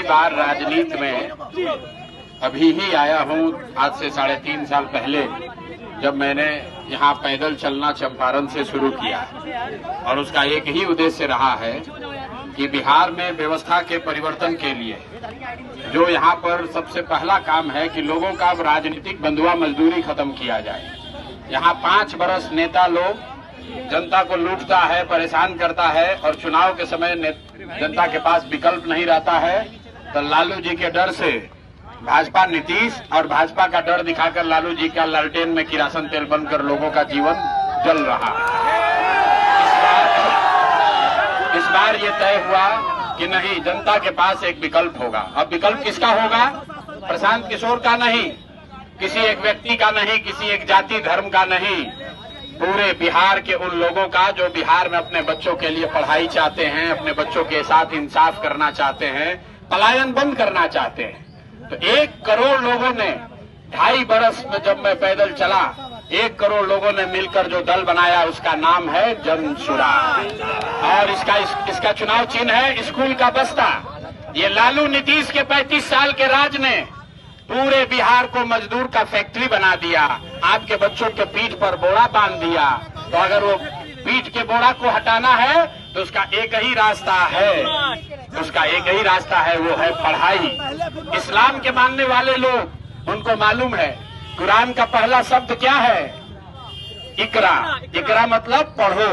बार राजनीति में अभी ही आया हूँ, आज से 3.5 साल पहले, जब मैंने यहाँ पैदल चलना चंपारण से शुरू किया और उसका एक ही उद्देश्य रहा है कि बिहार में व्यवस्था के परिवर्तन के लिए जो यहाँ पर सबसे पहला काम है कि लोगों का राजनीतिक बंधुआ मजदूरी खत्म किया जाए। यहाँ 5 बरस नेता लोग जनता को लूटता है, परेशान करता है और चुनाव के समय जनता के पास विकल्प नहीं रहता है, तो लालू जी के डर से भाजपा नीतीश और भाजपा का डर दिखाकर लालू जी का लालटेन में किरासन तेल बनकर लोगों का जीवन जल रहा है। इस बार ये तय हुआ कि नहीं, जनता के पास एक विकल्प होगा। अब विकल्प किसका होगा? प्रशांत किशोर का नहीं, किसी एक व्यक्ति का नहीं, किसी एक जाति धर्म का नहीं, पूरे बिहार के उन लोगों का जो बिहार में अपने बच्चों के लिए पढ़ाई चाहते हैं, अपने बच्चों के साथ इंसाफ करना चाहते हैं, पलायन बंद करना चाहते हैं। तो 1 करोड़ लोगों ने 2.5 बरस में जब मैं पैदल चला, 1 करोड़ लोगों ने मिलकर जो दल बनाया उसका नाम है जन सुराज और इसका चुनाव चिन्ह है स्कूल का बस्ता। ये लालू नीतीश के 35 साल के राज ने पूरे बिहार को मजदूर का फैक्ट्री बना दिया, आपके बच्चों के पीठ पर बोरा बांध दिया। तो अगर वो पीठ के बोरा को हटाना है तो उसका एक ही रास्ता है, वो है पढ़ाई। इस्लाम के मानने वाले लोग, उनको मालूम है कुरान का पहला शब्द क्या है? इकरा। इकरा मतलब पढ़ो,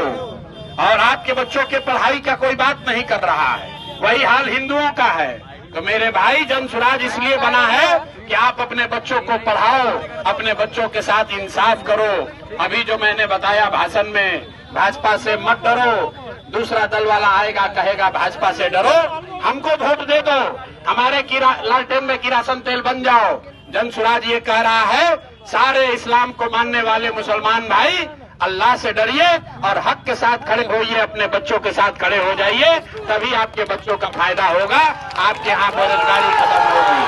और आपके बच्चों के पढ़ाई का कोई बात नहीं कर रहा है। वही हाल हिंदुओं का है। तो मेरे भाई, जन सुराज इसलिए बना है कि आप अपने बच्चों को पढ़ाओ, अपने बच्चों के साथ इंसाफ करो। अभी जो मैंने बताया भाषण में, भाजपा से मत डरो, दूसरा दल वाला आएगा कहेगा भाजपा से डरो, हमको वोट दे दो, हमारे लालटेन में किरासन तेल बन जाओ। जन सुराज ये कह रहा है, सारे इस्लाम को मानने वाले मुसलमान भाई, अल्लाह से डरिए और हक के साथ खड़े होइए, अपने बच्चों के साथ खड़े हो जाइए, तभी आपके बच्चों का फायदा होगा, आपके यहाँ बेरोजगारी खत्म होगी।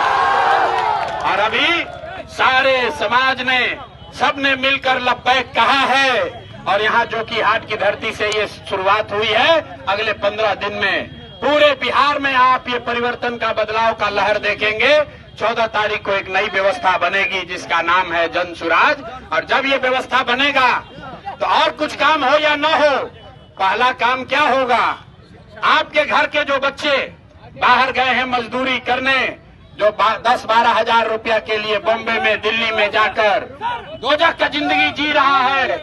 और अभी सारे समाज ने, सबने मिलकर लब्बैक कहा है और यहाँ जो कि हाट की धरती से ये शुरुआत हुई है, अगले 15 दिन में पूरे बिहार में आप ये परिवर्तन का, बदलाव का लहर देखेंगे। 14 तारीख को एक नई व्यवस्था बनेगी जिसका नाम है जन सुराज। और जब ये व्यवस्था बनेगा तो और कुछ काम हो या न हो, पहला काम क्या होगा? आपके घर के जो बच्चे बाहर गए हैं मजदूरी करने, जो 10-12 हजार रुपया के लिए बॉम्बे में, दिल्ली में जाकर दोजख का जिंदगी जी रहा है,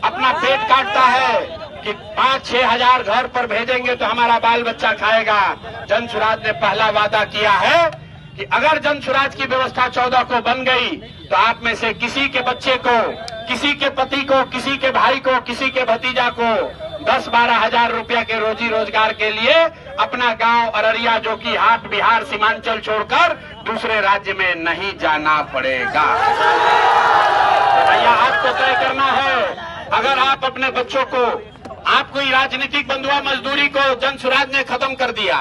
अपना पेट काटता है कि 5-6 हजार घर पर भेजेंगे तो हमारा बाल बच्चा खाएगा। जन सुराज ने पहला वादा किया है कि अगर जन सुराज की व्यवस्था 14 को बन गई तो आप में से किसी के बच्चे को, किसी के पति को, किसी के भाई को, किसी के भतीजा को 10-12 हजार रुपया के रोजी रोजगार के लिए अपना गांव अररिया, जो कि हाट बिहार सीमांचल छोड़कर दूसरे राज्य में नहीं जाना पड़ेगा। तो भैया आपको तय करना है, अगर आप अपने बच्चों को, आपको राजनीतिक बंधुआ मजदूरी को जन सुराज ने खत्म कर दिया,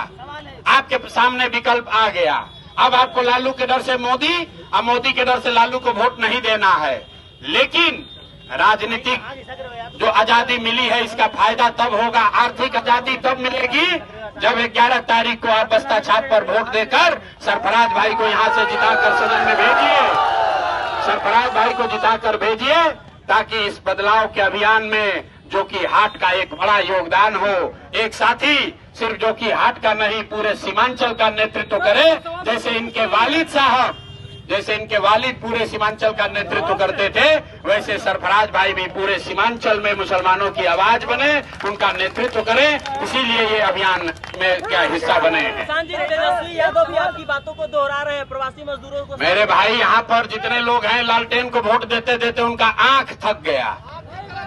आपके सामने विकल्प आ गया। अब आपको लालू के डर से मोदी और मोदी के डर से लालू को वोट नहीं देना है, लेकिन राजनीतिक जो आजादी मिली है इसका फायदा तब होगा, आर्थिक आजादी तब मिलेगी जब 11 तारीख को आप बस्ता छाप पर वोट देकर सरफराज भाई को यहाँ से जिताकर सदन में भेजिए, सरफराज भाई को जिताकर भेजिए, ताकि इस बदलाव के अभियान में जो कि हाट का एक बड़ा योगदान हो। एक साथी सिर्फ जो कि हाट का नहीं, पूरे सीमांचल का नेतृत्व करे, जैसे इनके वालिद पूरे सीमांचल का नेतृत्व करते थे, वैसे सरफराज भाई भी पूरे सीमांचल में मुसलमानों की आवाज बने, उनका नेतृत्व करें, इसीलिए ये अभियान में क्या हिस्सा बने हैं। तेजस्वी यादव भी आपकी बातों को दोहरा रहे हैं, प्रवासी मजदूरों को। मेरे भाई, यहाँ पर जितने लोग हैं लालटेन को वोट देते देते उनका आंख थक गया।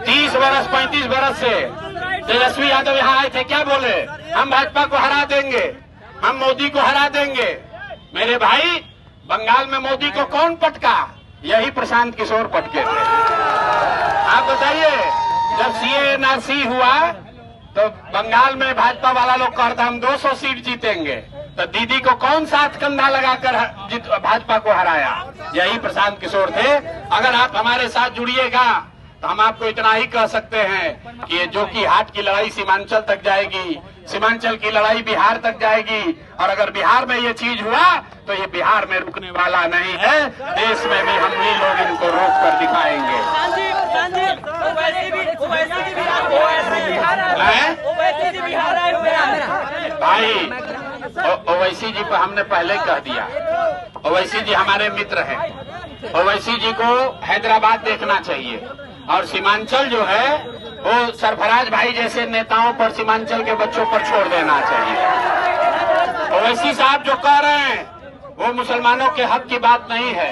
30 बरस 35 बरस से तेजस्वी यादव यहाँ आए थे, क्या बोले? हम भाजपा को हरा देंगे, हम मोदी को हरा देंगे। मेरे भाई, बंगाल में मोदी को कौन पटका? यही प्रशांत किशोर पटके थे। आप बताइए, जब CA-NRC हुआ तो बंगाल में भाजपा वाला लोग कहता हम 200 सीट जीतेंगे, तो दीदी को कौन साथ कंधा लगाकर भाजपा को हराया? यही प्रशांत किशोर थे। अगर आप हमारे साथ जुड़िएगा तो हम आपको इतना ही कह सकते हैं कि जो कि हाट की लड़ाई सीमांचल तक जाएगी, सीमांचल की लड़ाई बिहार तक जाएगी और अगर बिहार में ये चीज हुआ तो ये बिहार में रुकने वाला नहीं है, देश में भी हम ही लोग इनको रोक कर दिखाएंगे। भाई ओवैसी जी पर हमने पहले कह दिया, ओवैसी जी हमारे मित्र हैं। ओवैसी जी को हैदराबाद देखना चाहिए और सीमांचल जो है वो सरफराज भाई जैसे नेताओं पर, सीमांचल के बच्चों पर छोड़ देना चाहिए। ओवैसी साहब जो कह रहे हैं वो मुसलमानों के हक की बात नहीं है।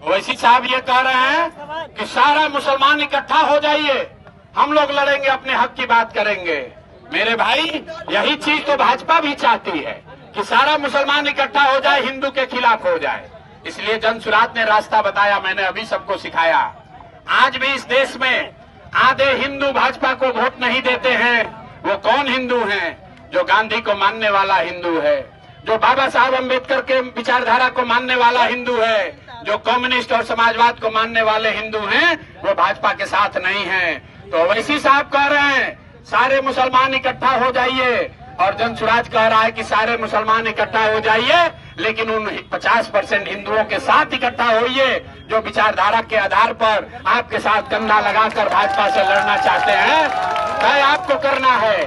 ओवैसी साहब ये कह रहे हैं कि सारा मुसलमान इकट्ठा हो जाइए, हम लोग लड़ेंगे, अपने हक की बात करेंगे। मेरे भाई यही चीज तो भाजपा भी चाहती है कि सारा मुसलमान इकट्ठा हो जाए, हिंदू के खिलाफ हो जाए। इसलिए जनसुराज ने रास्ता बताया, मैंने अभी सबको सिखाया। आज भी इस देश में आधे हिंदू भाजपा को वोट नहीं देते हैं। वो कौन हिंदू हैं? जो गांधी को मानने वाला हिंदू है, जो बाबा साहब अम्बेडकर के विचारधारा को मानने वाला हिंदू है, जो कम्युनिस्ट और समाजवाद को मानने वाले हिंदू हैं, वो भाजपा के साथ नहीं हैं। तो ओवैसी साहब कह रहे हैं सारे मुसलमान इकट्ठा हो जाइए, और जनसुराज कह रहा है कि सारे मुसलमान इकट्ठा हो जाइए, लेकिन उन 50% हिंदुओं के साथ इकट्ठा होइए जो विचारधारा के आधार पर आपके साथ कंधा लगाकर भाजपा से लड़ना चाहते हैं। तय आपको करना है।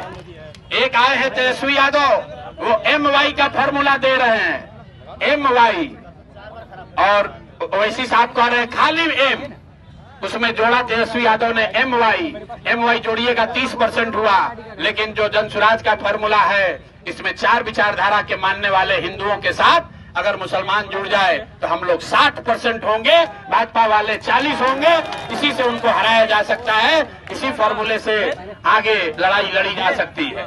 एक आए हैं तेजस्वी यादव, वो MY का फॉर्मूला दे रहे हैं, MY, और ओवैसी साहब कह रहे हैं खाली M, उसमें जोड़ा तेजस्वी यादव ने MY जोड़िएगा 30% हुआ। लेकिन जो जनसुराज का फॉर्मूला है, इसमें 4 विचारधारा के मानने वाले हिंदुओं के साथ अगर मुसलमान जुड़ जाए तो हम लोग 60% होंगे, भाजपा वाले 40 होंगे। इसी से उनको हराया जा सकता है, इसी फॉर्मूले से आगे लड़ाई लड़ी जा सकती है।